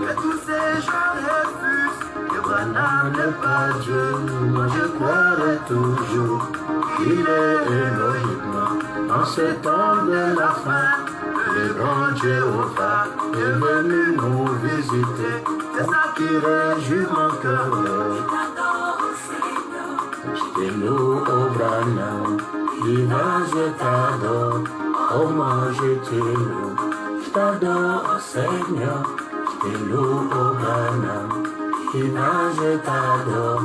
Que tous ces gens refusent que Branham n'est pas Dieu. Moi je croirai toujours qu'il est Elohim. En ce temps de la fin, le grand Jéhovah est venu nous visiter. C'est ça qui réjouit mon cœur. J't'aime, oh Branham, divin je t'adore. Oh moi je te loue. Je t'adore, Seigneur, je te loue, oh Branham, divin, je t'adore,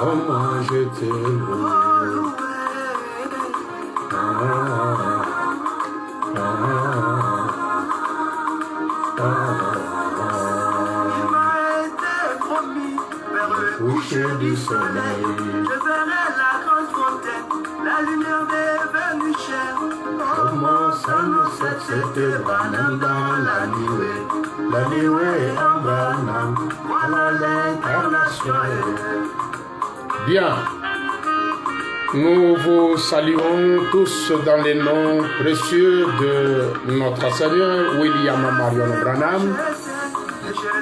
oh moi je te loue. Il m'a été promis vers le coucher du soleil, je verrai la grande fontaine, la lumière des venues chères. Comment ça nous fait c'était Branham dans la nuée en Branham, voilà l'incarnation. Bien, nous vous saluons tous dans les noms précieux de notre Seigneur William Marion Branham.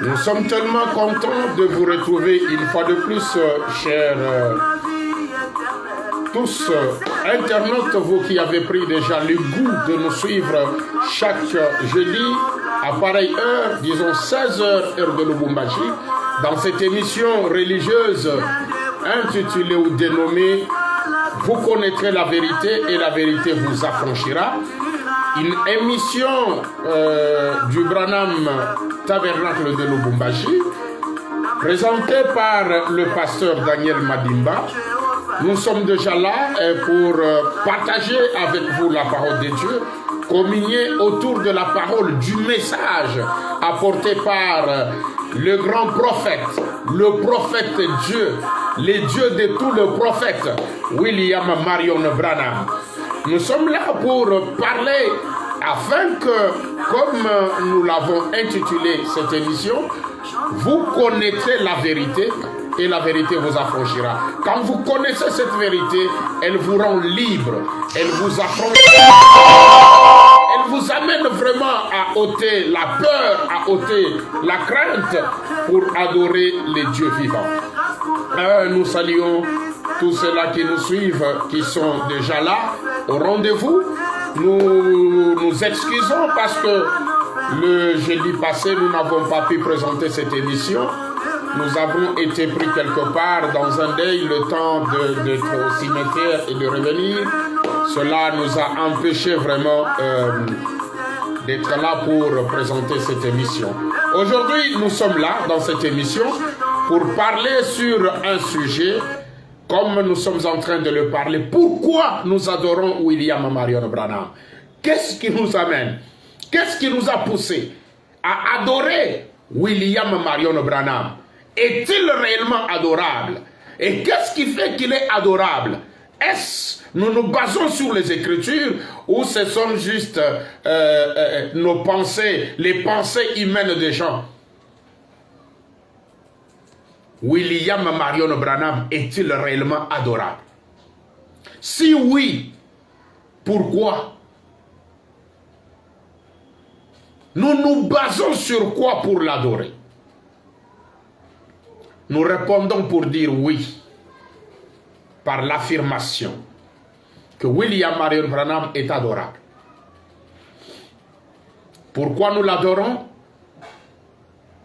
Nous sommes tellement contents de vous retrouver une fois de plus, chers tous internautes, vous qui avez pris déjà le goût de nous suivre chaque jeudi à pareille heure, disons 16h heure de Lubumbashi, dans cette émission religieuse intitulée ou dénommée « Vous connaîtrez la vérité et la vérité vous affranchira », une émission du Branham Tabernacle de Lubumbashi, présentée par le pasteur Daniel Madimba. Nous sommes déjà là pour partager avec vous la parole de Dieu, communier autour de la parole du message apporté par le grand prophète, le prophète Dieu, le Dieu de tous les prophètes, William Marion Branham. Nous sommes là pour parler afin que, comme nous l'avons intitulé cette émission, vous connaîtrez la vérité et la vérité vous affranchira. Quand vous connaissez cette vérité, elle vous rend libre, elle vous affranchira, elle vous amène vraiment à ôter la peur, à ôter la crainte pour adorer les dieux vivants. Nous saluons tous ceux-là qui nous suivent, qui sont déjà là au rendez-vous. Nous nous excusons parce que le jeudi passé, nous n'avons pas pu présenter cette émission. Nous avons été pris quelque part dans un deuil, le temps d'être au cimetière et de revenir. Cela nous a empêché vraiment d'être là pour présenter cette émission. Aujourd'hui, nous sommes là dans cette émission pour parler sur un sujet, comme nous sommes en train de le parler. Pourquoi nous adorons William Marion Branham? Qu'est-ce qui nous amène? Qu'est-ce qui nous a poussé à adorer William Marion Branham? Est-il réellement adorable? Et qu'est-ce qui fait qu'il est adorable? Est-ce nous nous basons sur les Écritures ou ce sont juste nos pensées, les pensées humaines des gens? William Marion Branham est-il réellement adorable? Si oui, pourquoi? Nous nous basons sur quoi pour l'adorer? Nous répondons pour dire oui, par l'affirmation que William Marion Branham est adorable. Pourquoi nous l'adorons?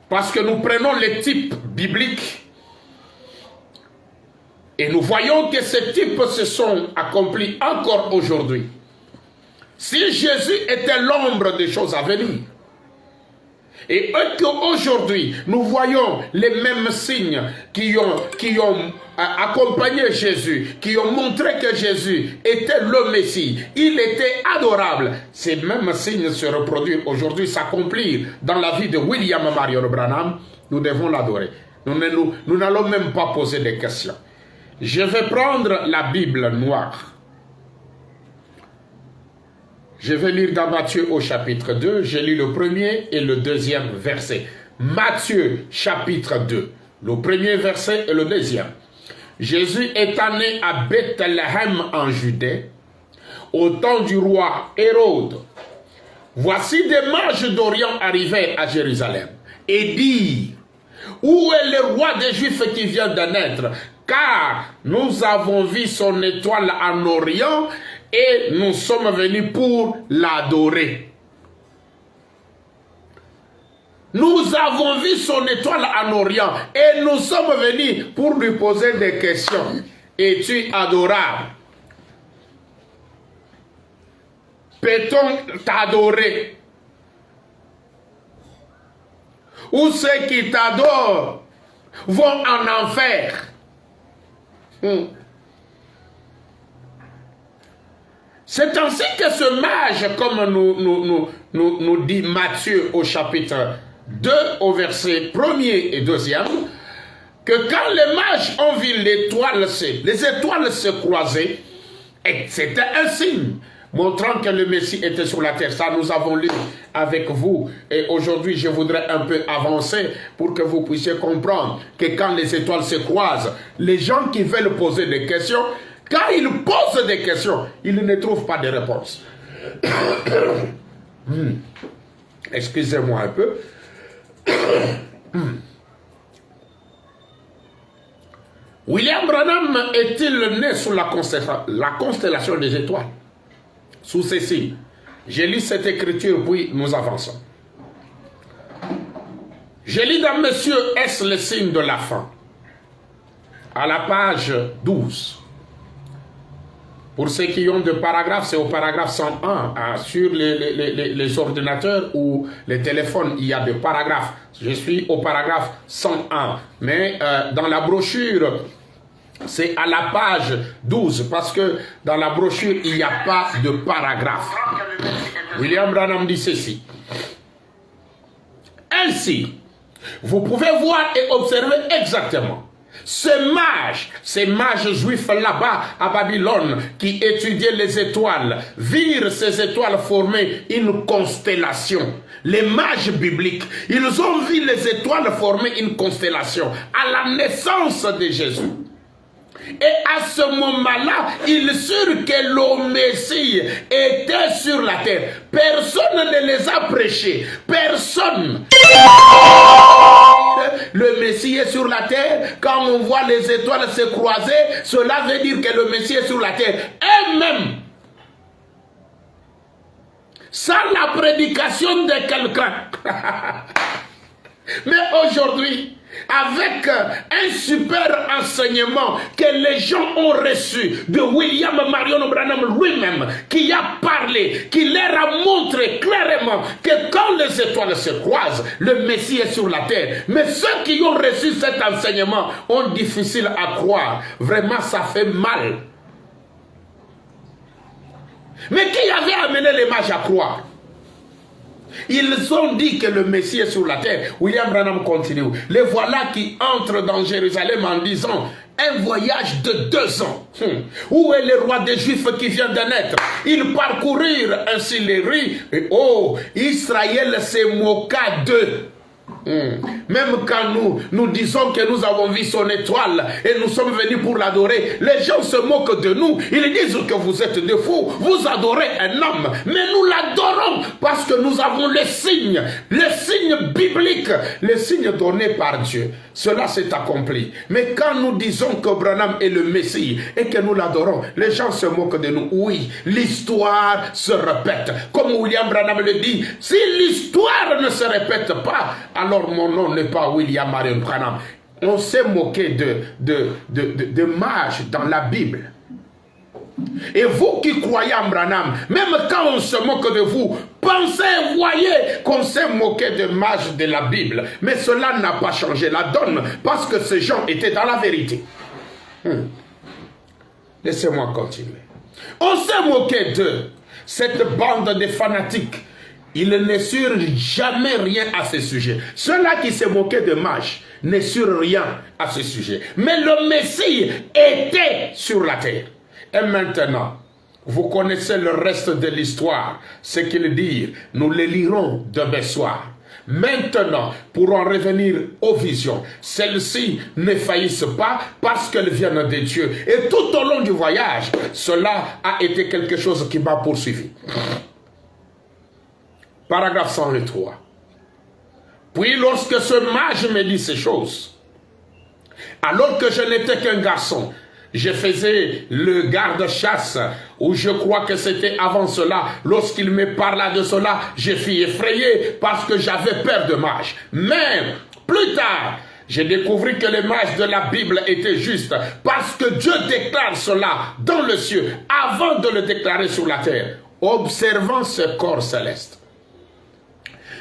Parce que nous prenons les types bibliques et nous voyons que ces types se sont accomplis encore aujourd'hui. Si Jésus était l'ombre des choses à venir, et qu'aujourd'hui, nous voyons les mêmes signes qui ont accompagné Jésus, qui ont montré que Jésus était le Messie, il était adorable. Ces mêmes signes se reproduisent aujourd'hui, s'accomplir dans la vie de William Marion Branham. Nous devons l'adorer. Nous n'allons même pas poser des questions. Je vais prendre la Bible noire. Je vais lire dans Matthieu au chapitre 2, j'ai lu le premier et le deuxième verset. Matthieu chapitre 2, le premier verset et le deuxième. Jésus étant né à Bethléem en Judée, au temps du roi Hérode. Voici des mages d'Orient arrivés à Jérusalem et dirent, où est le roi des Juifs qui vient de naître? Car nous avons vu son étoile en Orient et nous sommes venus pour l'adorer. Nous avons vu son étoile en Orient et nous sommes venus pour lui poser des questions. Es-tu adorable? Peut-on t'adorer? Ou ceux qui t'adorent vont en enfer? C'est ainsi que ce mage, comme nous dit Matthieu au chapitre 2, au verset 1er et 2e, que quand les mages ont vu les étoiles se croiser, c'était un signe montrant que le Messie était sur la terre. Ça, nous avons lu avec vous. Et aujourd'hui, je voudrais un peu avancer pour que vous puissiez comprendre que quand les étoiles se croisent, les gens qui veulent poser des questions, quand ils posent des questions, ils ne trouvent pas de réponse. Excusez-moi un peu. William Branham est-il né sous la constellation des étoiles? Sous ces signes. Je lis cette écriture, puis nous avançons. Je lis dans Monsieur, est-ce le signe de la fin? À la page 12. Pour ceux qui ont de paragraphes, c'est au paragraphe 101. Sur les ordinateurs ou les téléphones, il y a des paragraphes. Je suis au paragraphe 101. Mais dans la brochure, c'est à la page 12. Parce que dans la brochure, il n'y a pas de paragraphe. William Branham dit ceci. Ainsi, vous pouvez voir et observer exactement ces mages juifs là-bas à Babylone qui étudiaient les étoiles, virent ces étoiles former une constellation. Les mages bibliques, ils ont vu les étoiles former une constellation à la naissance de Jésus. Et à ce moment-là, ils surent que le Messie était sur la terre. Personne ne les a prêchés. Personne. Le Messie est sur la terre. Quand on voit les étoiles se croiser, cela veut dire que le Messie est sur la terre. Et même, sans la prédication de quelqu'un. Mais aujourd'hui, avec un super enseignement que les gens ont reçu de William Marion Branham lui-même, qui a parlé, qui leur a montré clairement que quand les étoiles se croisent, le Messie est sur la terre. Mais ceux qui ont reçu cet enseignement ont difficile à croire. Vraiment, ça fait mal. Mais qui avait amené les mages à croire? Ils ont dit que le Messie est sur la terre. William Branham continue. Les voilà qui entrent dans Jérusalem en disant un voyage de 2 ans. Où est le roi des Juifs qui vient de naître? Ils parcourirent ainsi les rues. Et oh, Israël se moqua d'eux. Même quand nous disons que nous avons vu son étoile et nous sommes venus pour l'adorer, les gens se moquent de nous. Ils disent que vous êtes des fous, vous adorez un homme, mais nous l'adorons parce que nous avons les signes bibliques, les signes donnés par Dieu. Cela s'est accompli. Mais quand nous disons que Branham est le Messie et que nous l'adorons, les gens se moquent de nous. Oui, l'histoire se répète. Comme William Branham le dit, si l'histoire ne se répète pas, alors mon nom n'est pas William Marion Branham. On s'est moqué de mages dans la Bible. Et vous qui croyez en Branham, même quand on se moque de vous, pensez, voyez qu'on s'est moqué de mages de la Bible. Mais cela n'a pas changé la donne parce que ces gens étaient dans la vérité. Laissez-moi continuer. On s'est moqué de cette bande de fanatiques. Ils ne surent jamais rien à ce sujet. Ceux-là qui se moquaient de mages ne surent rien à ce sujet. Mais le Messie était sur la terre. Et maintenant, vous connaissez le reste de l'histoire. Ce qu'ils disent, nous le lirons demain soir. Maintenant, pour en revenir aux visions, celles-ci ne faillissent pas parce qu'elles viennent de Dieu. Et tout au long du voyage, cela a été quelque chose qui m'a poursuivi. Paragraphe 103. Puis lorsque ce mage me dit ces choses, alors que je n'étais qu'un garçon, je faisais le garde-chasse, ou je crois que c'était avant cela. Lorsqu'il me parla de cela, je fus effrayé parce que j'avais peur de mages. Mais plus tard, j'ai découvert que les mages de la Bible étaient justes parce que Dieu déclare cela dans le ciel avant de le déclarer sur la terre, observant ce corps céleste.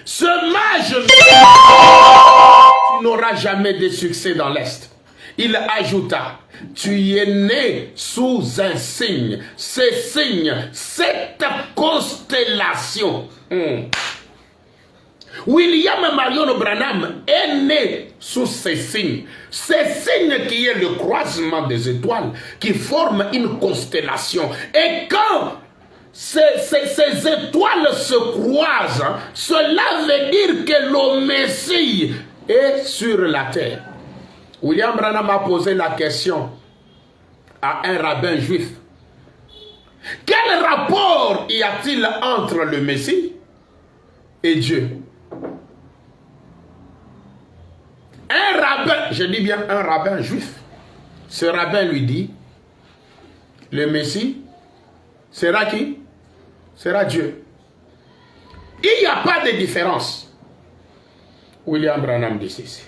Ce mage n'aura jamais de succès dans l'Est. Il ajouta, tu es né sous un signe. Ce signe, cette constellation. William Marion Branham est né sous ces signes. Ces signes qui est le croisement des étoiles, qui forment une constellation. Et quand ces étoiles se croisent, cela veut dire que le Messie est sur la terre. William Branham a posé la question à un rabbin juif. Quel rapport y a-t-il entre le Messie et Dieu? Un rabbin, je dis bien un rabbin juif. Ce rabbin lui dit, le Messie sera qui? Sera Dieu. Il n'y a pas de différence. William Branham dit ceci.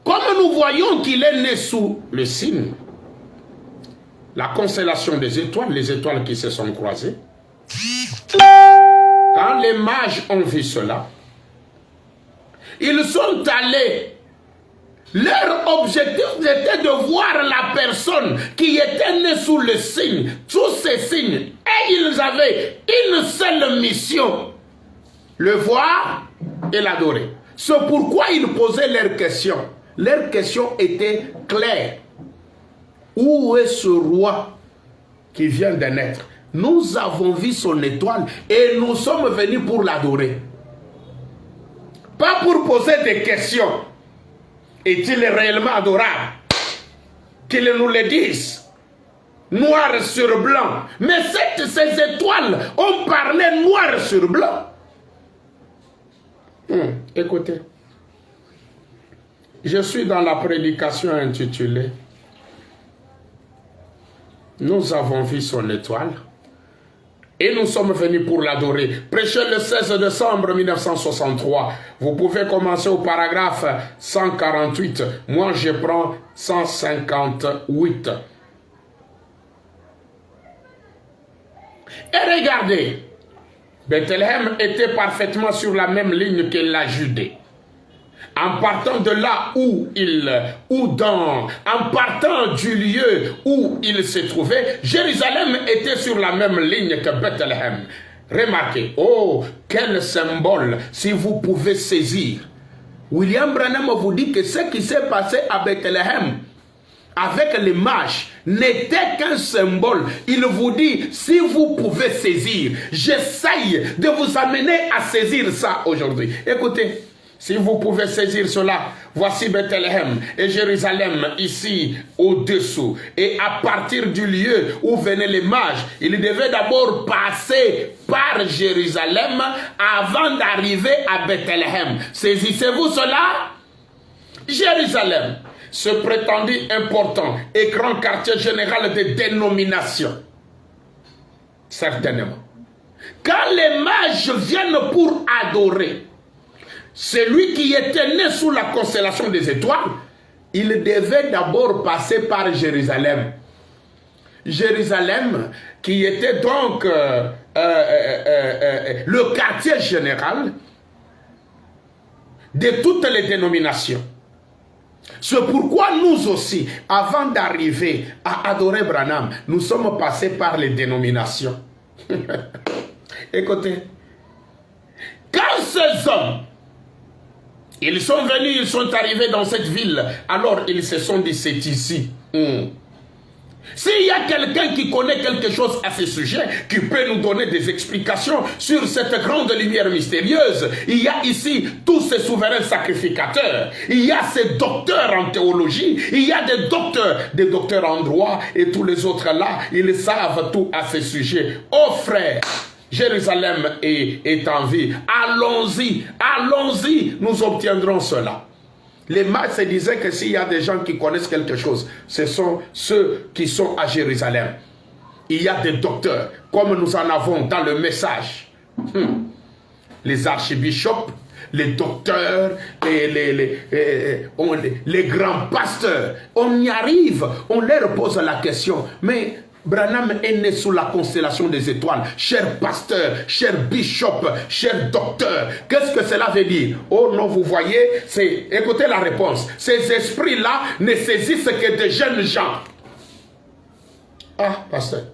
Comme nous voyons qu'il est né sous le signe, la constellation des étoiles, les étoiles qui se sont croisées, quand les mages ont vu cela, ils sont allés. Leur objectif était de voir la personne qui était née sous le signe, sous ces signes. Et ils avaient une seule mission, le voir et l'adorer. C'est pourquoi ils posaient leurs questions. Leur question était claire. Où est ce roi qui vient de naître? Nous avons vu son étoile et nous sommes venus pour l'adorer. Pas pour poser des questions. Est-il réellement adorable? Qu'ils nous le disent. Noir sur blanc. Mais ces étoiles ont parlé noir sur blanc. Écoutez. Je suis dans la prédication intitulée « Nous avons vu son étoile et nous sommes venus pour l'adorer ». Prêché le 16 décembre 1963. Vous pouvez commencer au paragraphe 148. Moi, je prends 158. Et regardez, Bethléem était parfaitement sur la même ligne que la Judée. En partant de là en partant du lieu où il se trouvait, Jérusalem était sur la même ligne que Bethléem. Remarquez, oh, quel symbole, si vous pouvez saisir. William Branham vous dit que ce qui s'est passé à Bethléem avec les mages n'était qu'un symbole. Il vous dit, si vous pouvez saisir, j'essaye de vous amener à saisir ça aujourd'hui. Écoutez. Si vous pouvez saisir cela, voici Bethléem et Jérusalem ici au-dessous. Et à partir du lieu où venaient les mages, ils devaient d'abord passer par Jérusalem avant d'arriver à Bethléem. Saisissez-vous cela? Jérusalem, ce prétendu important et grand quartier général de dénomination. Certainement. Quand les mages viennent pour adorer, celui qui était né sous la constellation des étoiles, il devait d'abord passer par Jérusalem. Jérusalem, qui était donc le quartier général de toutes les dénominations. C'est pourquoi nous aussi, avant d'arriver à adorer Branham, nous sommes passés par les dénominations. Écoutez, quand ces hommes, ils sont venus, ils sont arrivés dans cette ville, alors ils se sont dit, c'est ici. S'il y a quelqu'un qui connaît quelque chose à ce sujet, qui peut nous donner des explications sur cette grande lumière mystérieuse, il y a ici tous ces souverains sacrificateurs, il y a ces docteurs en théologie, il y a des docteurs en droit et tous les autres là, ils savent tout à ce sujet. Oh frère, Jérusalem est en vie. Allons-y, allons-y, nous obtiendrons cela. Les maîtres se disaient que s'il y a des gens qui connaissent quelque chose, ce sont ceux qui sont à Jérusalem. Il y a des docteurs, comme nous en avons dans le message. Les archibishops, les docteurs, les grands pasteurs. On y arrive, on leur pose la question. Mais Branham est né sous la constellation des étoiles. Cher pasteur, cher bishop, cher docteur, qu'est-ce que cela veut dire? Oh non, vous voyez, écoutez la réponse. Ces esprits-là ne saisissent que de jeunes gens. Ah, pasteur,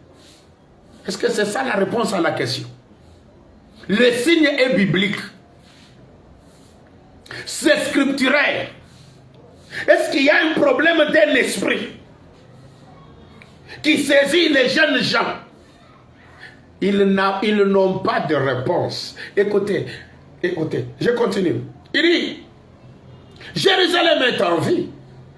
est-ce que c'est ça la réponse à la question? Le signe est biblique. C'est scripturaire. Est-ce qu'il y a un problème d'un esprit qui saisit les jeunes gens? Ils n'ont pas de réponse. Écoutez, je continue. Il dit, Jérusalem est en vie.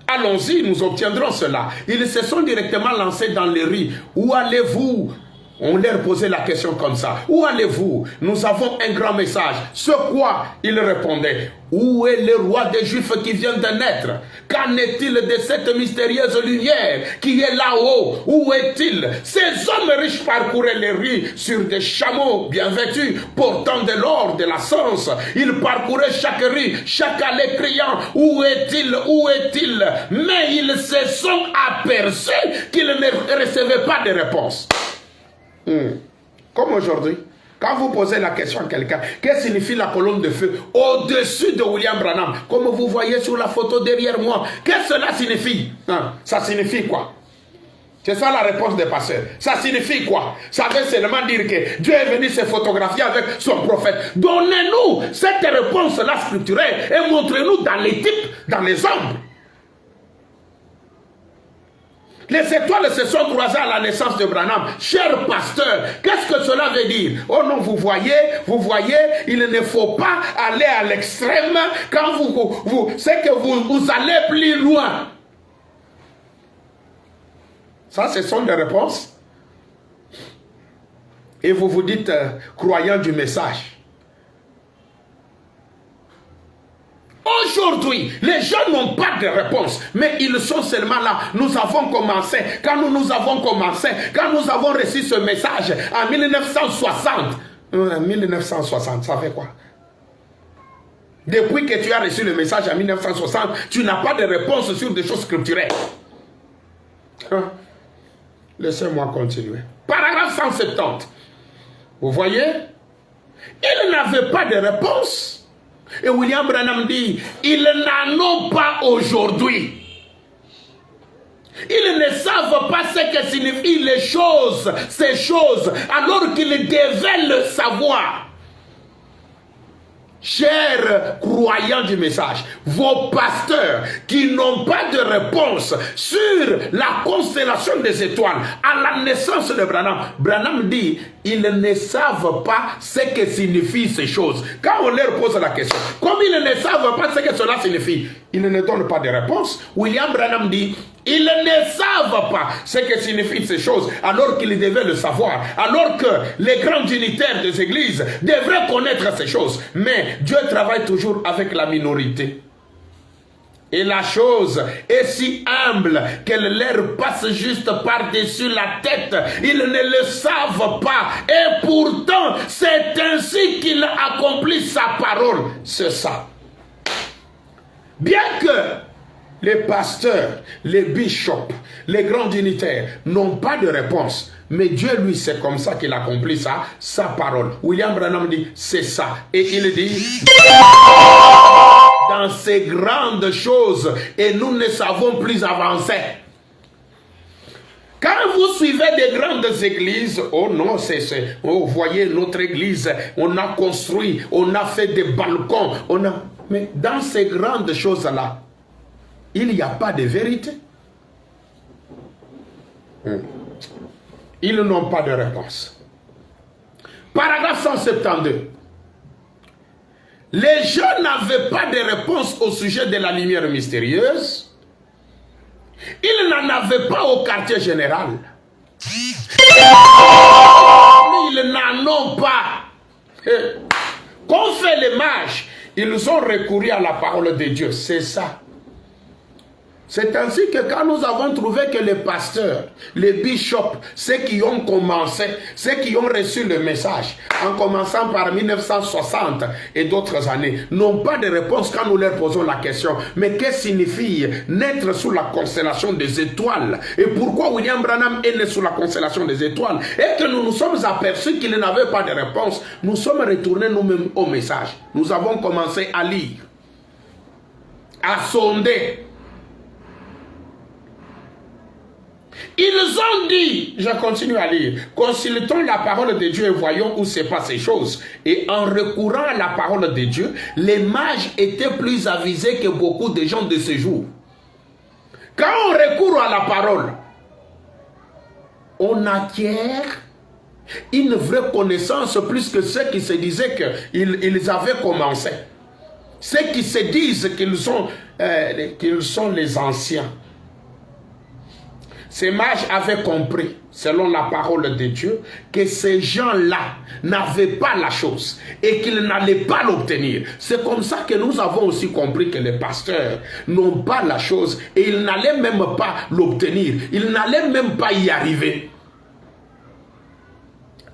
Allons-y, nous obtiendrons cela. Ils se sont directement lancés dans les rues. Où allez-vous? On leur posait la question comme ça. Où allez-vous? Nous avons un grand message. Ce quoi? Ils répondaient. Où est le roi des Juifs qui vient de naître? Qu'en est-il de cette mystérieuse lumière qui est là-haut? Où est-il? Ces hommes riches parcouraient les rues sur des chameaux bien vêtus, portant de l'or, de la sens. Ils parcouraient chaque rue, chaque allée criant, où est-il? Où est-il? Mais ils se sont aperçus qu'ils ne recevaient pas de réponse. Comme aujourd'hui, quand vous posez la question à quelqu'un, qu'est-ce que signifie la colonne de feu au-dessus de William Branham? Comme vous voyez sur la photo derrière moi, qu'est-ce que cela signifie? Ça signifie quoi? C'est ça la réponse des pasteurs. Ça signifie quoi? Ça veut seulement dire que Dieu est venu se photographier avec son prophète. Donnez-nous cette réponse-là scripturaire et montrez-nous dans les types, dans les ombres. Les étoiles se sont croisées à la naissance de Branham. Cher pasteur, qu'est-ce que cela veut dire? Oh non, vous voyez, il ne faut pas aller à l'extrême. Quand c'est que vous allez plus loin. Ça, ce sont des réponses. Et vous vous dites croyant du message. Aujourd'hui, les gens n'ont pas de réponse, mais ils sont seulement là. Nous avons commencé, quand nous avons reçu ce message en 1960. 1960, ça fait quoi? Depuis que tu as reçu le message en 1960, tu n'as pas de réponse sur des choses scripturaires. Laissez-moi continuer. Paragraphe 170. Vous voyez? Ils n'avaient pas de réponse. Et William Branham dit, ils n'en ont pas aujourd'hui. Ils ne savent pas ce que signifient les choses, ces choses, alors qu'ils devaient le savoir. Chers croyants du message, vos pasteurs qui n'ont pas de réponse sur la constellation des étoiles à la naissance de Branham, Branham dit, ils ne savent pas ce que signifient ces choses. Quand on leur pose la question, comme ils ne savent pas ce que cela signifie, ils ne donnent pas de réponse. William Branham dit, ils ne savent pas ce que signifient ces choses, alors qu'ils devaient le savoir, alors que les grands dignitaires des églises devraient connaître ces choses. Mais Dieu travaille toujours avec la minorité. Et la chose est si humble qu'elle leur passe juste par-dessus la tête. Ils ne le savent pas. Et pourtant, c'est ainsi qu'il accomplit sa parole. C'est ça. Bien que les pasteurs, les bishops, les grands dignitaires n'ont pas de réponse. Mais Dieu, lui, c'est comme ça qu'il accomplit ça, sa parole. William Branham dit, c'est ça. Et il dit, dans ces grandes choses, et nous ne savons plus avancer. Quand vous suivez des grandes églises, oh non, vous voyez notre église, on a construit, on a fait des balcons, mais dans ces grandes choses-là, il n'y a pas de vérité. Ils n'ont pas de réponse. Paragraphe 172. Les gens n'avaient pas de réponse au sujet de la lumière mystérieuse. Ils n'en avaient pas au quartier général. Ils n'en ont pas. Qu'ont fait les mages? Ils ont recouru à la parole de Dieu. C'est ça. C'est ainsi que quand nous avons trouvé que les pasteurs, les bishops, ceux qui ont commencé, ceux qui ont reçu le message, en commençant par 1960 et d'autres années, n'ont pas de réponse quand nous leur posons la question. Mais qu'est-ce que signifie naître sous la constellation des étoiles? Et pourquoi William Branham est né sous la constellation des étoiles? Et que nous nous sommes aperçus qu'il n'avait pas de réponse. Nous sommes retournés nous-mêmes au message. Nous avons commencé à lire, à sonder. Ils ont dit, je continue à lire, consultons la parole de Dieu et voyons où se passent ces choses. Et en recourant à la parole de Dieu, les mages étaient plus avisés que beaucoup de gens de ce jour. Quand on recourt à la parole, on acquiert une vraie connaissance plus que ceux qui se disaient qu'ils avaient commencé. Ceux qui se disent qu'ils sont les anciens. Ces mages avaient compris, selon la parole de Dieu, que ces gens-là n'avaient pas la chose et qu'ils n'allaient pas l'obtenir. C'est comme ça que nous avons aussi compris que les pasteurs n'ont pas la chose et ils n'allaient même pas l'obtenir. Ils n'allaient même pas y arriver.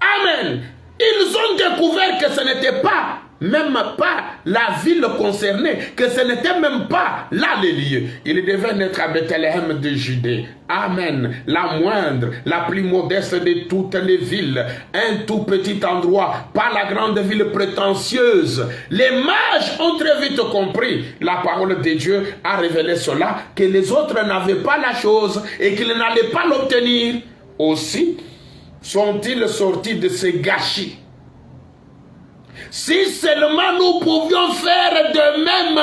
Amen. Ils ont découvert que ce n'était pas même pas la ville concernée, que ce n'était même pas là les lieux. Il devait naître à Bethléem de Judée. Amen. La moindre, la plus modeste de toutes les villes. Un tout petit endroit, pas la grande ville prétentieuse. Les mages ont très vite compris. La parole de Dieu a révélé cela, que les autres n'avaient pas la chose et qu'ils n'allaient pas l'obtenir. Aussi sont-ils sortis de ce gâchis. Si seulement nous pouvions faire de même.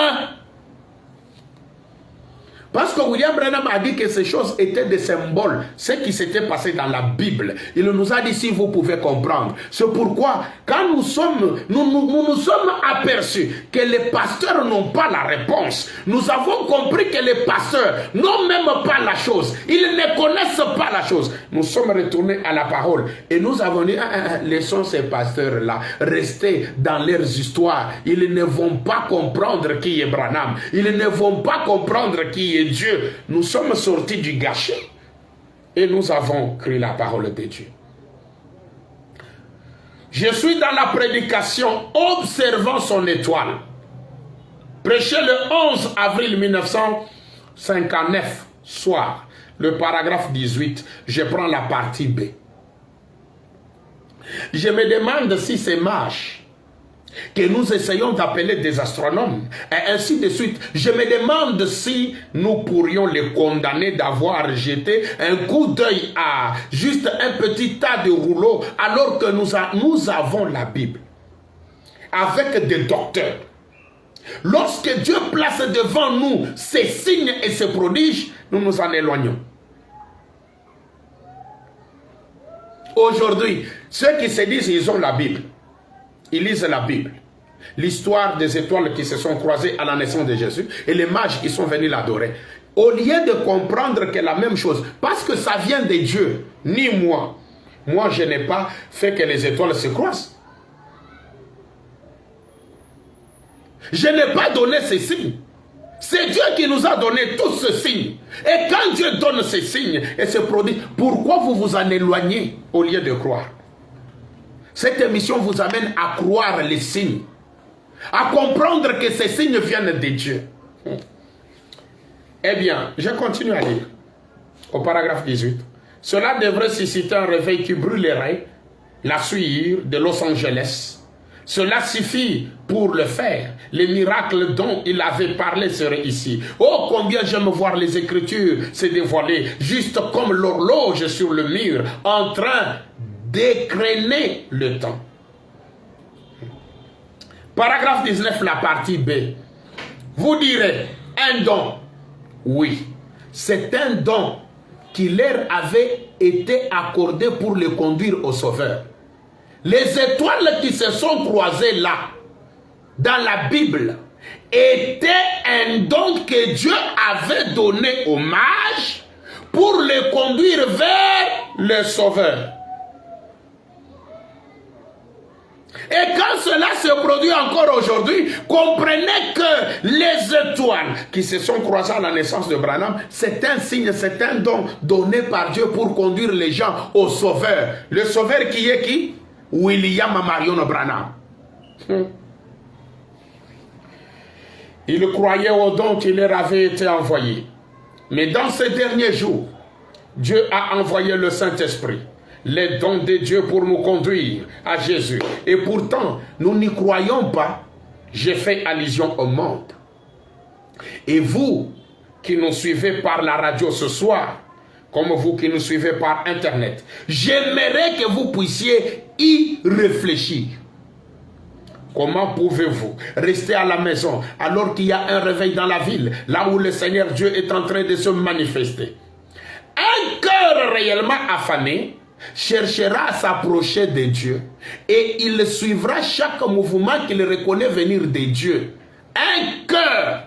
Parce que William Branham a dit que ces choses étaient des symboles, ce qui s'était passé dans la Bible. Il nous a dit si vous pouvez comprendre. C'est pourquoi quand nous nous sommes aperçus que les pasteurs n'ont pas la réponse, nous avons compris que les pasteurs n'ont même pas la chose. Ils ne connaissent pas la chose. Nous sommes retournés à la parole et nous avons dit, laissons ces pasteurs-là rester dans leurs histoires. Ils ne vont pas comprendre qui est Branham. Ils ne vont pas comprendre qui est Dieu. Nous sommes sortis du gâchis et nous avons cru la parole de Dieu. Je suis dans la prédication observant son étoile. Prêché le 11 avril 1959 soir, le paragraphe 18, je prends la partie B. Je me demande si ces mages que nous essayons d'appeler des astronomes, et ainsi de suite. Je me demande si nous pourrions les condamner d'avoir jeté un coup d'œil à juste un petit tas de rouleaux, alors que nous avons la Bible, avec des docteurs. Lorsque Dieu place devant nous ces signes et ces prodiges, nous nous en éloignons. Aujourd'hui, ceux qui se disent qu'ils ont la Bible, ils lisent la Bible, l'histoire des étoiles qui se sont croisées à la naissance de Jésus et les mages qui sont venus l'adorer. Au lieu de comprendre que la même chose, parce que ça vient de Dieu, ni moi. Moi, je n'ai pas fait que les étoiles se croisent. Je n'ai pas donné ces signes. C'est Dieu qui nous a donné tous ces signes. Et quand Dieu donne ces signes et ces prodiges, pourquoi vous vous en éloignez au lieu de croire? Cette émission vous amène à croire les signes, à comprendre que ces signes viennent de Dieu. Eh bien, je continue à lire au paragraphe 18. Cela devrait susciter un réveil qui brûlerait la suire de Los Angeles. Cela suffit pour le faire. Les miracles dont il avait parlé seraient ici. Oh, combien j'aime voir les Écritures se dévoiler, juste comme l'horloge sur le mur, en train d'écréner le temps. Paragraphe 19, la partie B. Vous direz, un don. Oui, c'est un don qui leur avait été accordé pour les conduire au Sauveur. Les étoiles qui se sont croisées là, dans la Bible, étaient un don que Dieu avait donné aux mages pour les conduire vers le Sauveur. Et quand cela se produit encore aujourd'hui, comprenez que les étoiles qui se sont croisées à la naissance de Branham, c'est un signe, c'est un don donné par Dieu pour conduire les gens au Sauveur. Le Sauveur qui est qui? William Marion Branham. Il croyait au don qui leur avait été envoyé. Mais dans ces derniers jours, Dieu a envoyé le Saint-Esprit, les dons de Dieu pour nous conduire à Jésus. Et pourtant, nous n'y croyons pas. J'ai fait allusion au monde. Et vous qui nous suivez par la radio ce soir, comme vous qui nous suivez par Internet, j'aimerais que vous puissiez y réfléchir. Comment pouvez-vous rester à la maison alors qu'il y a un réveil dans la ville, là où le Seigneur Dieu est en train de se manifester? Un cœur réellement affamé cherchera à s'approcher de Dieu et il suivra chaque mouvement qu'il reconnaît venir de Dieu. Un cœur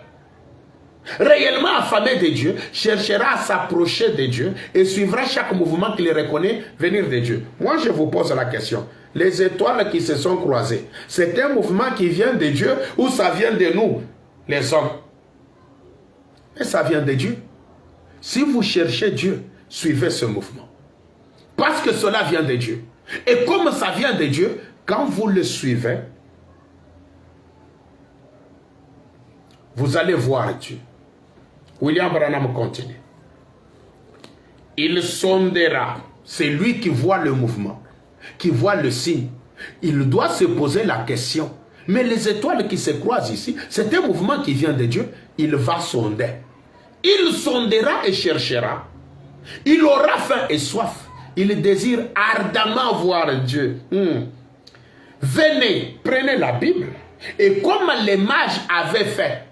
réellement affamé de Dieu cherchera à s'approcher de Dieu et suivra chaque mouvement qu'il reconnaît venir de Dieu. Moi, je vous pose la question. Les étoiles qui se sont croisées, c'est un mouvement qui vient de Dieu ou ça vient de nous, les hommes? Et ça vient de Dieu. Si vous cherchez Dieu, suivez ce mouvement. Parce que cela vient de Dieu. Et comme ça vient de Dieu, quand vous le suivez, vous allez voir Dieu. William Branham continue. Il sondera, c'est lui qui voit le mouvement, qui voit le signe. Il doit se poser la question. Mais les étoiles qui se croisent ici, c'est un mouvement qui vient de Dieu. Il va sonder. Il sondera et cherchera. Il aura faim et soif. Il désire ardemment voir Dieu. Venez, prenez la Bible. Et comme les mages avaient fait,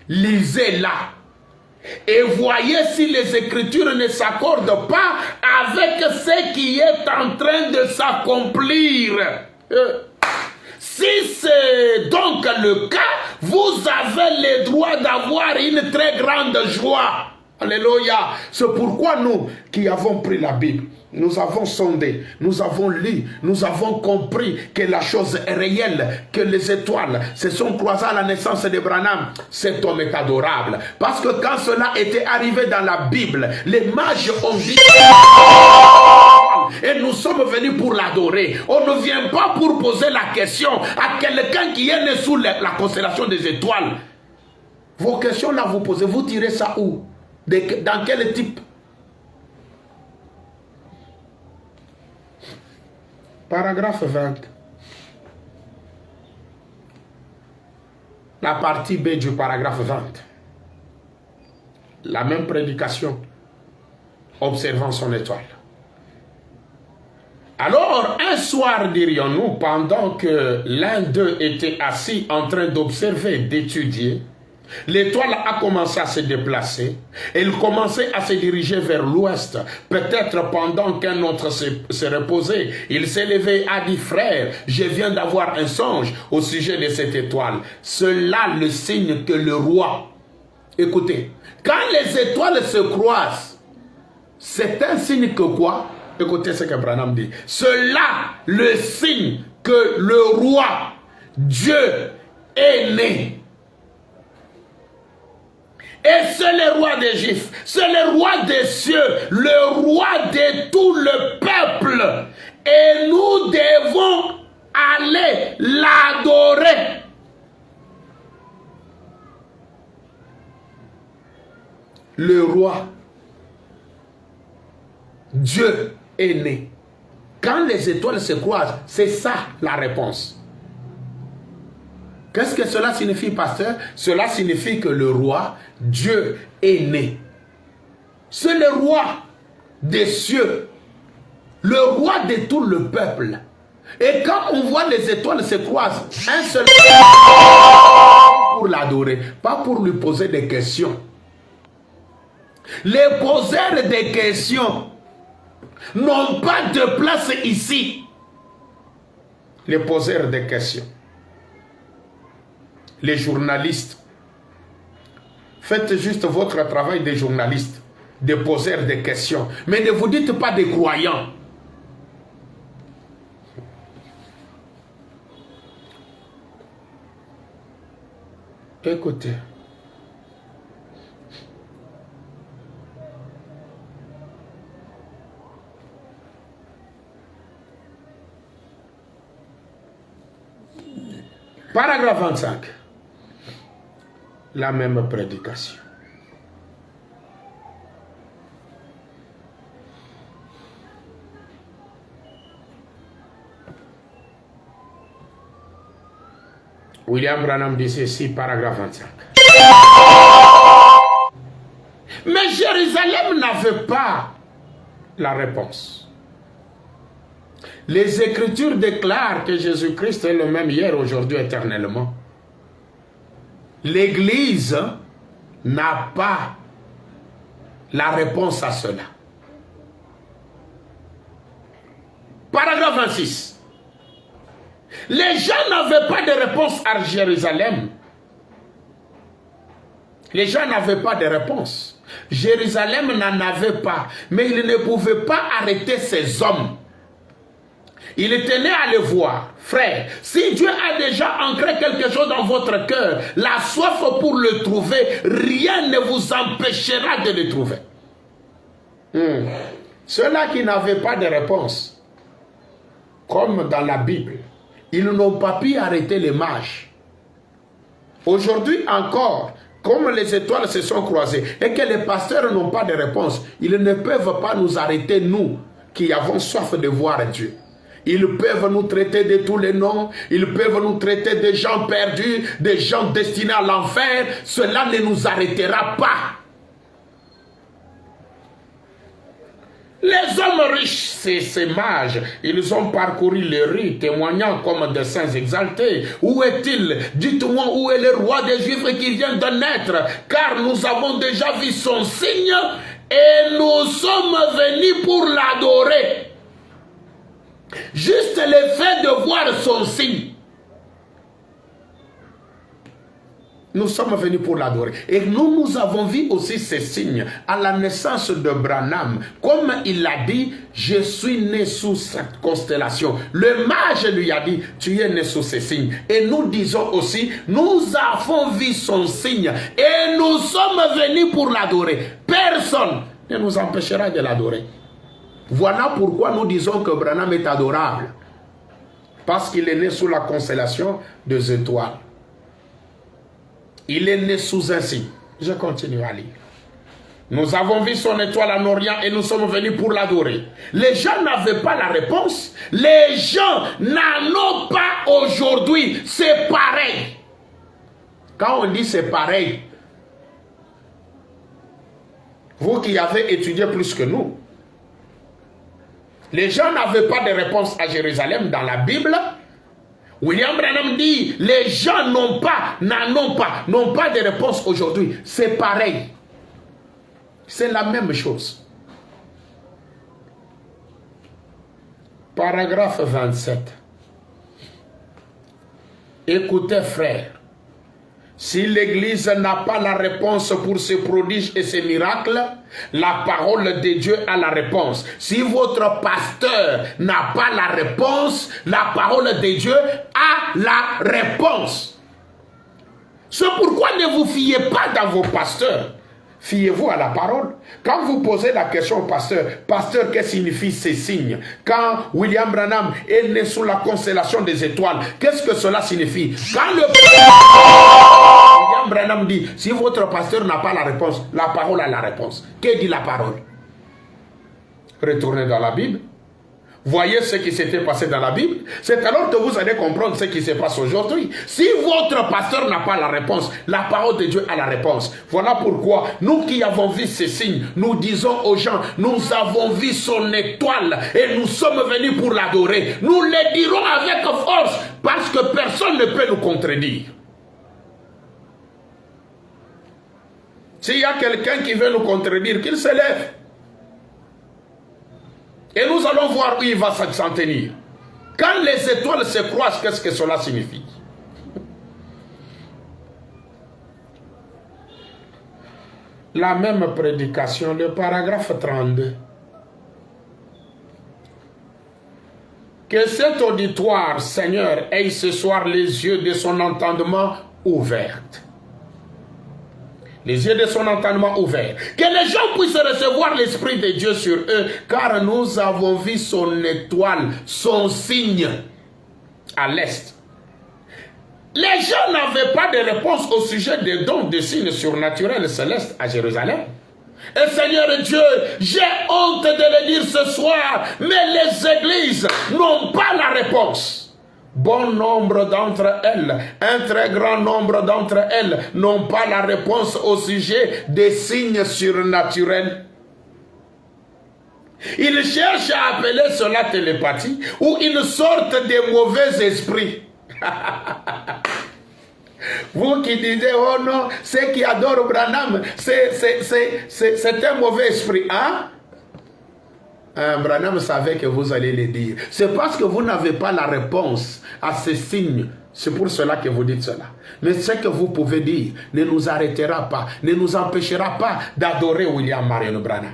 lisez-la. Et voyez si les Écritures ne s'accordent pas avec ce qui est en train de s'accomplir. Si c'est donc le cas, vous avez le droit d'avoir une très grande joie. Alléluia. C'est pourquoi nous qui avons pris la Bible, nous avons sondé, nous avons lu, nous avons compris que la chose est réelle, que les étoiles se sont croisées à la naissance de Branham. Cet homme est adorable. Parce que quand cela était arrivé dans la Bible, les mages ont dit et nous sommes venus pour l'adorer. On ne vient pas pour poser la question à quelqu'un qui est né sous la constellation des étoiles. Vos questions là, vous posez, vous tirez ça où? Dans quel type? Paragraphe 20. La partie B du paragraphe 20. La même prédication. Observant son étoile. Alors, un soir, dirions-nous, pendant que l'un d'eux était assis en train d'observer, d'étudier, l'étoile a commencé à se déplacer. Elle commençait à se diriger vers l'ouest. Peut-être pendant qu'un autre se reposait. Il s'est levé et a dit, frère, je viens d'avoir un songe au sujet de cette étoile. Cela le signe que le roi... Écoutez, quand les étoiles se croisent, c'est un signe que quoi? Écoutez ce que Branham dit. Cela le signe que le roi, Dieu, est né. Et c'est le roi des Juifs, c'est le roi des cieux, le roi de tout le peuple. Et nous devons aller l'adorer. Le roi, Dieu est né. Quand les étoiles se croisent, c'est ça la réponse. Qu'est-ce que cela signifie, pasteur? Cela signifie que le roi, Dieu, est né. C'est le roi des cieux, le roi de tout le peuple. Et quand on voit les étoiles se croisent, un seul pour l'adorer, pas pour lui poser des questions. Les poseurs des questions n'ont pas de place ici. Les poseurs des questions. Les journalistes. Faites juste votre travail de journaliste, de poseurs des questions. Mais ne vous dites pas des croyants. Écoutez. Paragraphe 25. La même prédication. William Branham dit ceci, paragraphe 25. Mais Jérusalem n'avait pas la réponse. Les Écritures déclarent que Jésus-Christ est le même hier, aujourd'hui, éternellement. L'Église n'a pas la réponse à cela. Paragraphe 26. Les gens n'avaient pas de réponse à Jérusalem. Les gens n'avaient pas de réponse. Jérusalem n'en avait pas. Mais il ne pouvait pas arrêter ces hommes. Il tenait à le voir. Frère, si Dieu a déjà ancré quelque chose dans votre cœur, la soif pour le trouver, rien ne vous empêchera de le trouver. Ceux-là qui n'avaient pas de réponse, comme dans la Bible, ils n'ont pas pu arrêter les mages. Aujourd'hui encore, comme les étoiles se sont croisées et que les pasteurs n'ont pas de réponse, ils ne peuvent pas nous arrêter, nous, qui avons soif de voir Dieu. Ils peuvent nous traiter de tous les noms, ils peuvent nous traiter de gens perdus, de gens destinés à l'enfer. Cela ne nous arrêtera pas. Les hommes riches, ces mages, ils ont parcouru les rues, témoignant comme des saints exaltés. Où est-il? Dites-moi où est le roi des Juifs qui vient de naître, car nous avons déjà vu son signe et nous sommes venus pour l'adorer. Juste le fait de voir son signe. Nous sommes venus pour l'adorer. Et nous avons vu aussi ces signes à la naissance de Branham. Comme il l'a dit, je suis né sous cette constellation. Le mage lui a dit, tu es né sous ces signes. Et nous disons aussi, nous avons vu son signe. Et nous sommes venus pour l'adorer. Personne ne nous empêchera de l'adorer. Voilà pourquoi nous disons que Branham est adorable. Parce qu'il est né sous la constellation des étoiles. Il est né sous un signe. Je continue à lire. Nous avons vu son étoile en Orient et nous sommes venus pour l'adorer. Les gens n'avaient pas la réponse. Les gens n'en ont pas aujourd'hui. C'est pareil. Quand on dit c'est pareil, vous qui avez étudié plus que nous, les gens n'avaient pas de réponse à Jérusalem dans la Bible. William Branham dit, les gens n'ont pas de réponse aujourd'hui. C'est pareil. C'est la même chose. Paragraphe 27. Écoutez, frères. Si l'Église n'a pas la réponse pour ces prodiges et ces miracles, la parole de Dieu a la réponse. Si votre pasteur n'a pas la réponse, la parole de Dieu a la réponse. C'est pourquoi ne vous fiez pas dans vos pasteurs. Fiez-vous à la parole. Quand vous posez la question au pasteur, pasteur, qu'est-ce que signifient ces signes? Quand William Branham est né sous la constellation des étoiles, qu'est-ce que cela signifie? Quand le William Branham dit, si votre pasteur n'a pas la réponse, la parole a la réponse. Que dit la parole? Retournez dans la Bible. Voyez ce qui s'était passé dans la Bible. C'est alors que vous allez comprendre ce qui se passe aujourd'hui. Si votre pasteur n'a pas la réponse, la parole de Dieu a la réponse. Voilà pourquoi nous qui avons vu ces signes, nous disons aux gens, nous avons vu son étoile et nous sommes venus pour l'adorer. Nous le dirons avec force parce que personne ne peut nous contredire. S'il y a quelqu'un qui veut nous contredire, qu'il se lève. Et nous allons voir où il va s'en tenir. Quand les étoiles se croisent, qu'est-ce que cela signifie? La même prédication, le paragraphe 32. Que cet auditoire, Seigneur, ait ce soir les yeux de son entendement ouverts. Les yeux de son entendement ouverts. Que les gens puissent recevoir l'Esprit de Dieu sur eux, car nous avons vu son étoile, son signe à l'est. Les gens n'avaient pas de réponse au sujet des dons de signes surnaturels célestes à Jérusalem. Et Seigneur Dieu, j'ai honte de le dire ce soir, mais les églises n'ont pas la réponse. Bon nombre d'entre elles, un très grand nombre d'entre elles, n'ont pas la réponse au sujet des signes surnaturels. Ils cherchent à appeler cela télépathie ou une sorte de mauvais esprit. Vous qui disiez, oh non, ceux qui adorent Branham, c'est un mauvais esprit. Hein? Branham savait que vous allez le dire. C'est parce que vous n'avez pas la réponse à ces signes. C'est pour cela que vous dites cela. Mais ce que vous pouvez dire ne nous arrêtera pas, ne nous empêchera pas d'adorer William Marion Branham.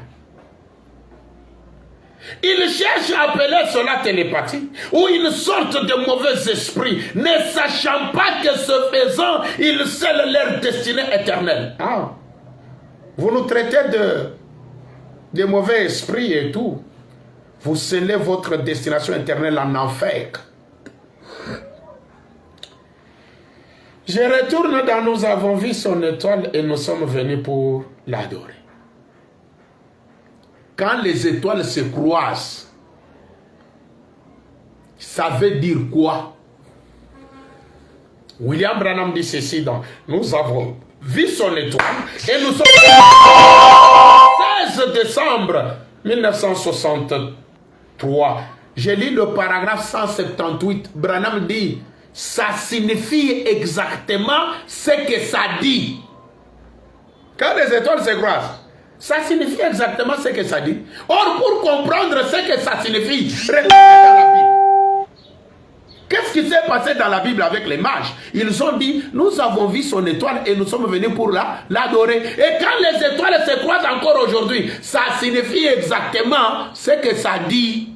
Ils cherchent à appeler cela télépathie ou une sorte de mauvais esprit, ne sachant pas que ce faisant, ils scellent leur destinée éternelle. Ah. Vous nous traitez de mauvais esprits et tout. Vous scellez votre destination éternelle en enfer. Je retourne dans Nous avons vu son étoile et nous sommes venus pour l'adorer. Quand les étoiles se croisent, ça veut dire quoi? William Branham dit ceci dans Nous avons vu son étoile et nous sommes le 16 décembre 1963. J'ai lu le paragraphe 178. Branham dit, ça signifie exactement ce que ça dit. Quand les étoiles se croisent, ça signifie exactement ce que ça dit. Or, pour comprendre ce que ça signifie, regardez dans la Bible. Qu'est-ce qui s'est passé dans la Bible avec les mages? Ils ont dit, nous avons vu son étoile et nous sommes venus pour l'adorer. Et quand les étoiles se croisent encore aujourd'hui, ça signifie exactement ce que ça dit.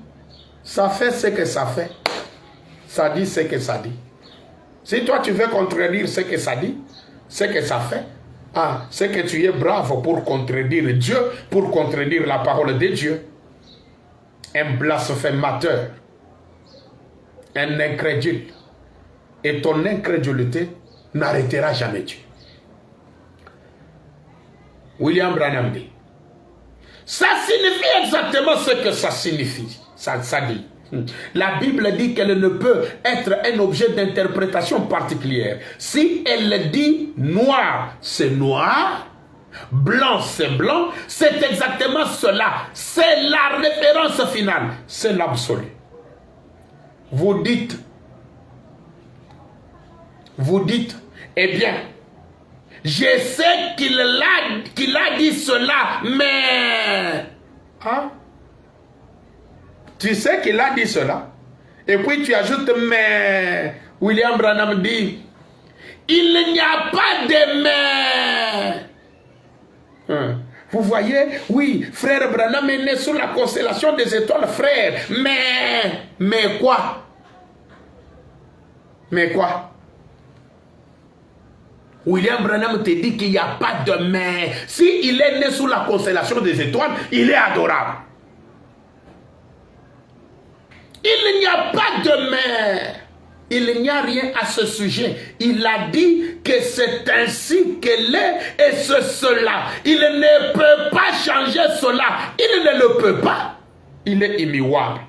Ça fait ce que ça fait. Ça dit ce que ça dit. Si toi tu veux contredire ce que ça dit, ce que ça fait, ah, c'est que tu es brave pour contredire Dieu, pour contredire la parole de Dieu. Un blasphémateur, un incrédule. Et ton incrédulité n'arrêtera jamais Dieu. William Branham dit, ça signifie exactement ce que ça signifie. Ça dit. La Bible dit qu'elle ne peut être un objet d'interprétation particulière. Si elle dit noir, c'est noir, blanc, c'est blanc, c'est exactement cela. C'est la référence finale. C'est l'absolu. Vous dites, eh bien, je sais qu'il a dit cela, mais... Hein? Tu sais qu'il a dit cela. Et puis tu ajoutes, mais William Branham dit, il n'y a pas de mais. Vous voyez, oui, frère Branham est né sous la constellation des étoiles, frère. Mais quoi? Mais quoi? William Branham te dit qu'il n'y a pas de mais. S'il est né sous la constellation des étoiles, il est adorable. Il n'y a pas de mais. Il n'y a rien à ce sujet. Il a dit que c'est ainsi qu'elle est et c'est cela. Il ne peut pas changer cela. Il ne le peut pas. Il est immuable.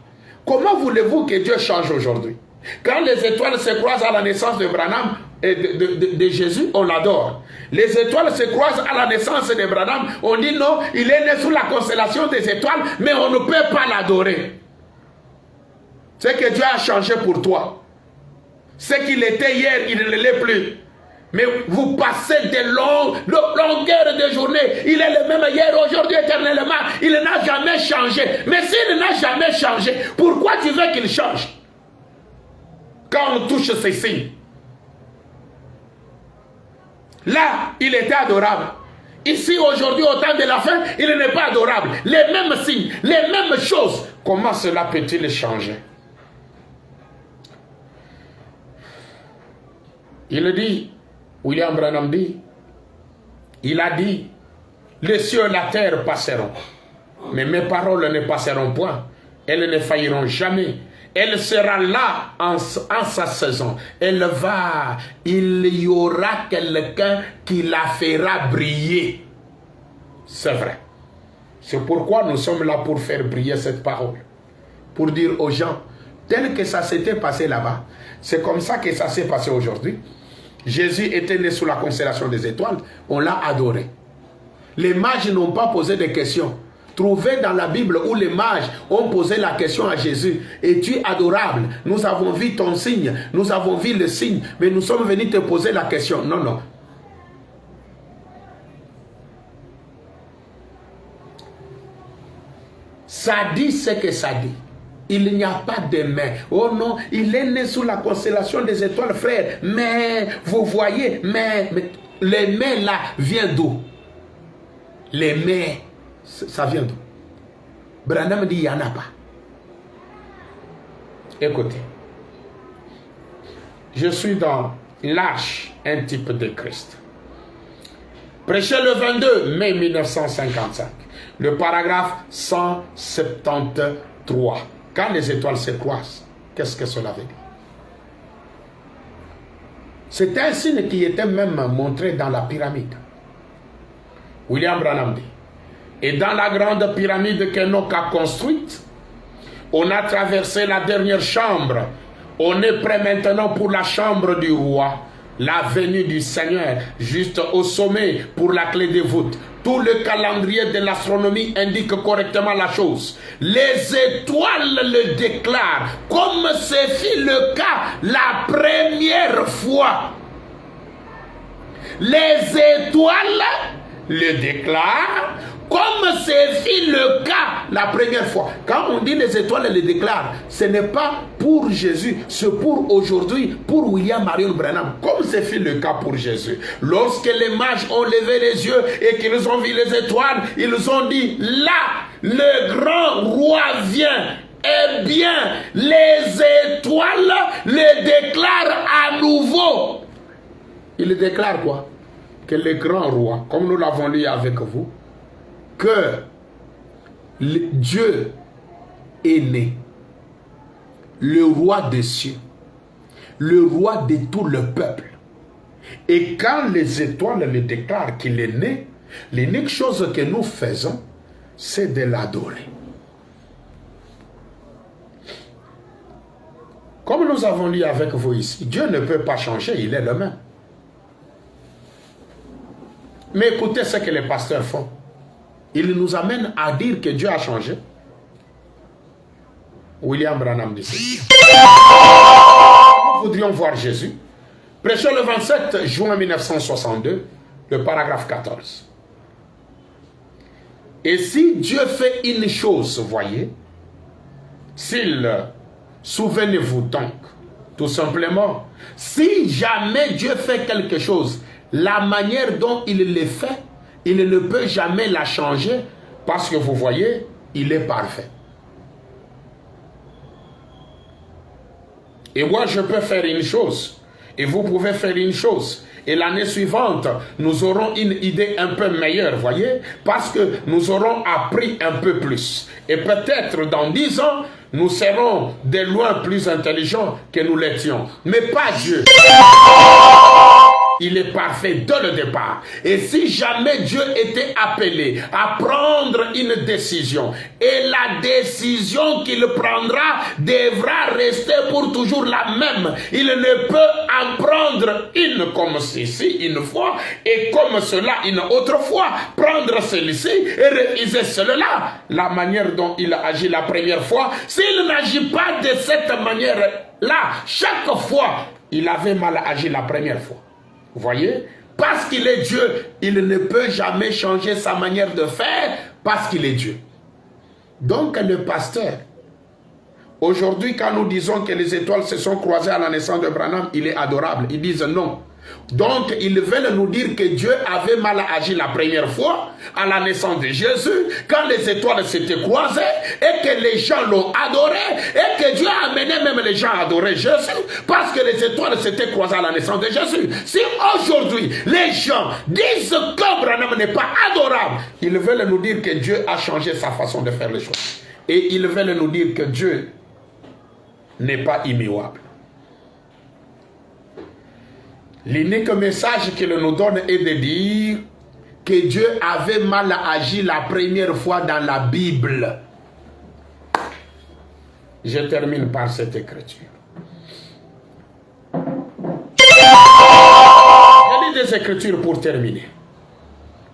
Comment voulez-vous que Dieu change aujourd'hui? Quand les étoiles se croisent à la naissance de Branham et de Jésus, on l'adore. Les étoiles se croisent à la naissance de Branham, on dit non, il est né sous la constellation des étoiles, mais on ne peut pas l'adorer. C'est que Dieu a changé pour toi. Ce qu'il était hier, il ne l'est plus. Mais vous passez de longueurs de journée. Il est le même hier, aujourd'hui, éternellement. Il n'a jamais changé. Mais s'il n'a jamais changé, pourquoi tu veux qu'il change? Quand on touche ces signes. Là, il était adorable. Ici, aujourd'hui, au temps de la fin, il n'est pas adorable. Les mêmes signes, les mêmes choses. Comment cela peut-il changer? Il dit, William Branham dit, il a dit, les cieux et la terre passeront, mais mes paroles ne passeront point. Elles ne failliront jamais. Elle sera là en sa saison. Elle va, il y aura quelqu'un qui la fera briller. C'est vrai. C'est pourquoi nous sommes là pour faire briller cette parole. Pour dire aux gens, tel que ça s'était passé là-bas, c'est comme ça que ça s'est passé aujourd'hui. Jésus était né sous la constellation des étoiles, on l'a adoré. Les mages n'ont pas posé de questions. Trouvez dans la Bible où les mages ont posé la question à Jésus, es-tu adorable? Nous avons vu ton signe, nous avons vu le signe, mais nous sommes venus te poser la question. Non, non. Ça dit ce que ça dit. Il n'y a pas de main. Oh non, il est né sous la constellation des étoiles, frère. Mais, vous voyez, mais les mains là viennent d'où? Les mains, ça vient d'où? Branham dit, il n'y en a pas. Écoutez, je suis dans l'Arche, un type de Christ. Prêché le 22 mai 1955, le paragraphe 173. Quand les étoiles se croisent, qu'est-ce que cela veut dire? C'est un signe qui était même montré dans la pyramide. William Branham dit, et dans la grande pyramide qu'Enoch a construite, on a traversé la dernière chambre. On est prêt maintenant pour la chambre du roi. La venue du Seigneur, juste au sommet pour la clé des voûtes. Tout le calendrier de l'astronomie indique correctement la chose. Les étoiles le déclarent, comme ce fut le cas la première fois. Les étoiles le déclarent, comme ce fut le cas la première fois. Quand on dit les étoiles le déclarent, ce n'est pas pour Jésus, c'est pour aujourd'hui, pour William Marion Branham, comme ce fut le cas pour Jésus. Lorsque les mages ont levé les yeux et qu'ils ont vu les étoiles, ils ont dit, là, le grand roi vient. Eh bien, les étoiles le déclarent à nouveau. Il déclare quoi? Que le grand roi, comme nous l'avons lu avec vous, que Dieu est né, le roi des cieux, le roi de tout le peuple. Et quand les étoiles le déclarent qu'il est né, l'unique chose que nous faisons, c'est de l'adorer. Comme nous avons lu avec vous ici, Dieu ne peut pas changer, il est le même. Mais écoutez ce que les pasteurs font. Ils nous amènent à dire que Dieu a changé. William Branham dit ceci. Nous voudrions voir Jésus. Prêché le 27 juin 1962, le paragraphe 14. Et si Dieu fait une chose, voyez, souvenez-vous donc, tout simplement, si jamais Dieu fait quelque chose, la manière dont il le fait, il ne peut jamais la changer parce que vous voyez, il est parfait. Et moi, je peux faire une chose et vous pouvez faire une chose. Et l'année suivante, nous aurons une idée un peu meilleure, voyez, parce que nous aurons appris un peu plus. Et peut-être dans 10 ans, nous serons de loin plus intelligents que nous l'étions. Mais pas Dieu. Il est parfait dès le départ. Et si jamais Dieu était appelé à prendre une décision, et la décision qu'il prendra devra rester pour toujours la même. Il ne peut en prendre une comme ceci une fois, et comme cela une autre fois. Prendre celui-ci et refuser celui-là. La manière dont il a agi la première fois, s'il n'agit pas de cette manière-là, chaque fois, il avait mal agi la première fois. Vous voyez? Parce qu'il est Dieu, il ne peut jamais changer sa manière de faire parce qu'il est Dieu. Donc le pasteur, aujourd'hui quand nous disons que les étoiles se sont croisées à la naissance de Branham, il est adorable. Ils disent non. Donc ils veulent nous dire que Dieu avait mal agi la première fois à la naissance de Jésus, quand les étoiles s'étaient croisées et que les gens l'ont adoré et que Dieu a amené même les gens à adorer Jésus parce que les étoiles s'étaient croisées à la naissance de Jésus. Si aujourd'hui les gens disent que Branham n'est pas adorable, ils veulent nous dire que Dieu a changé sa façon de faire les choses. Et ils veulent nous dire que Dieu n'est pas immuable. L'unique message qu'il nous donne est de dire que Dieu avait mal agi la première fois dans la Bible. Je termine par cette écriture. Je lis des écritures pour terminer.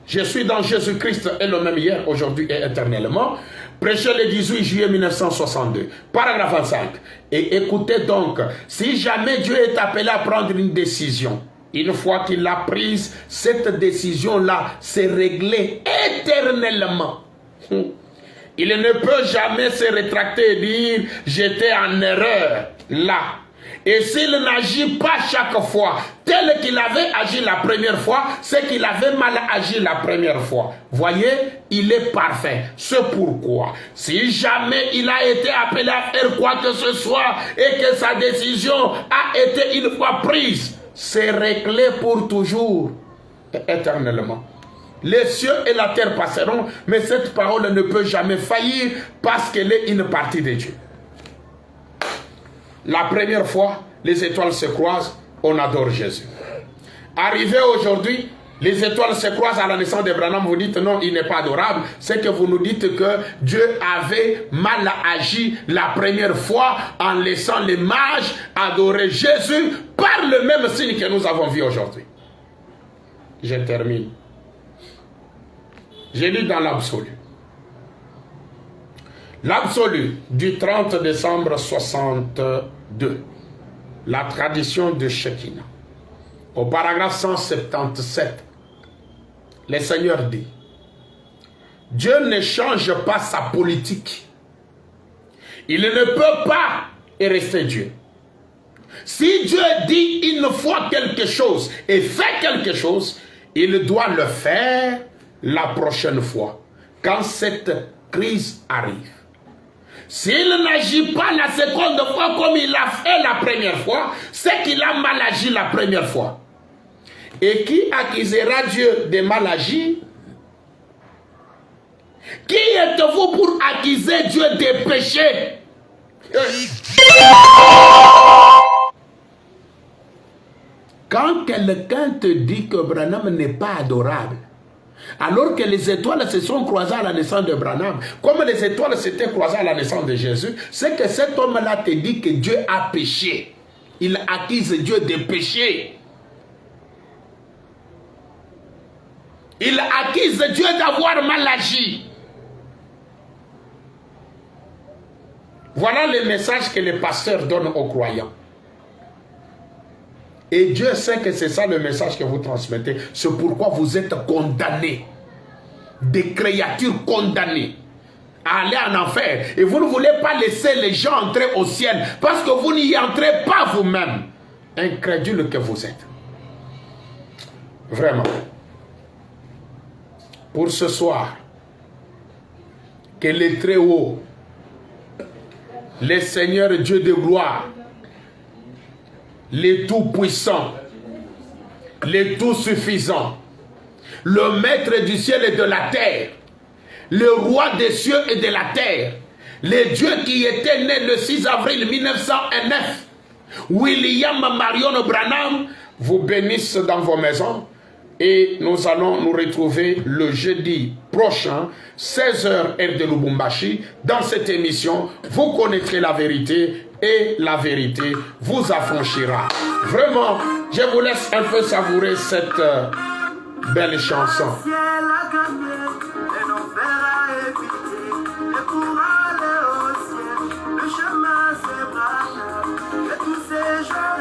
Je suis dans Jésus-Christ et le même hier, aujourd'hui et éternellement. Prêché le 18 juillet 1962, paragraphe 25. Et écoutez donc, si jamais Dieu est appelé à prendre une décision, une fois qu'il l'a prise, cette décision-là s'est réglée éternellement. Il ne peut jamais se rétracter et dire « j'étais en erreur là ». Et s'il n'agit pas chaque fois tel qu'il avait agi la première fois, c'est qu'il avait mal agi la première fois. Voyez, il est parfait. C'est pourquoi, si jamais il a été appelé à faire quoi que ce soit et que sa décision a été une fois prise, c'est réglé pour toujours et éternellement. Les cieux et la terre passeront, mais cette parole ne peut jamais faillir parce qu'elle est une partie de Dieu. La première fois, les étoiles se croisent, on adore Jésus. Arrivé aujourd'hui, les étoiles se croisent à la naissance de Branham, vous dites non, il n'est pas adorable. C'est que vous nous dites que Dieu avait mal agi la première fois en laissant les mages adorer Jésus par le même signe que nous avons vu aujourd'hui. Je termine. Je lis dans l'absolu. L'absolu du 30 décembre 62. La tradition de Shekinah. Au paragraphe 177, le Seigneur dit, Dieu ne change pas sa politique. Il ne peut pas rester Dieu. Si Dieu dit une fois quelque chose et fait quelque chose, il doit le faire la prochaine fois, quand cette crise arrive. S'il n'agit pas la seconde fois comme il a fait la première fois, c'est qu'il a mal agi la première fois. Et qui accusera Dieu de mal agir? Qui êtes-vous pour accuser Dieu des péchés? Quand quelqu'un te dit que Branham n'est pas adorable, alors que les étoiles se sont croisées à la naissance de Branham, comme les étoiles s'étaient croisées à la naissance de Jésus, c'est que cet homme-là te dit que Dieu a péché. Il accuse Dieu de péché. Il accuse Dieu d'avoir mal agi. Voilà le message que les pasteurs donnent aux croyants. Et Dieu sait que c'est ça le message que vous transmettez. C'est pourquoi vous êtes condamnés. Des créatures condamnées à aller en enfer. Et vous ne voulez pas laisser les gens entrer au ciel parce que vous n'y entrez pas vous-même. Incrédule que vous êtes. Vraiment. Pour ce soir, que le Très-Haut, le Seigneur Dieu de gloire, le Tout-Puissant, le Tout-Suffisant, le Maître du ciel et de la terre, le Roi des cieux et de la terre, le Dieu qui était né le 6 avril 1909, William Marion Branham, vous bénisse dans vos maisons. Et nous allons nous retrouver le jeudi prochain, 16h heure de Lubumbashi, dans cette émission. Vous connaîtrez la vérité et la vérité vous affranchira. Vraiment, je vous laisse un peu savourer cette belle chanson. Le chemin c'est Branham, et tous ces gens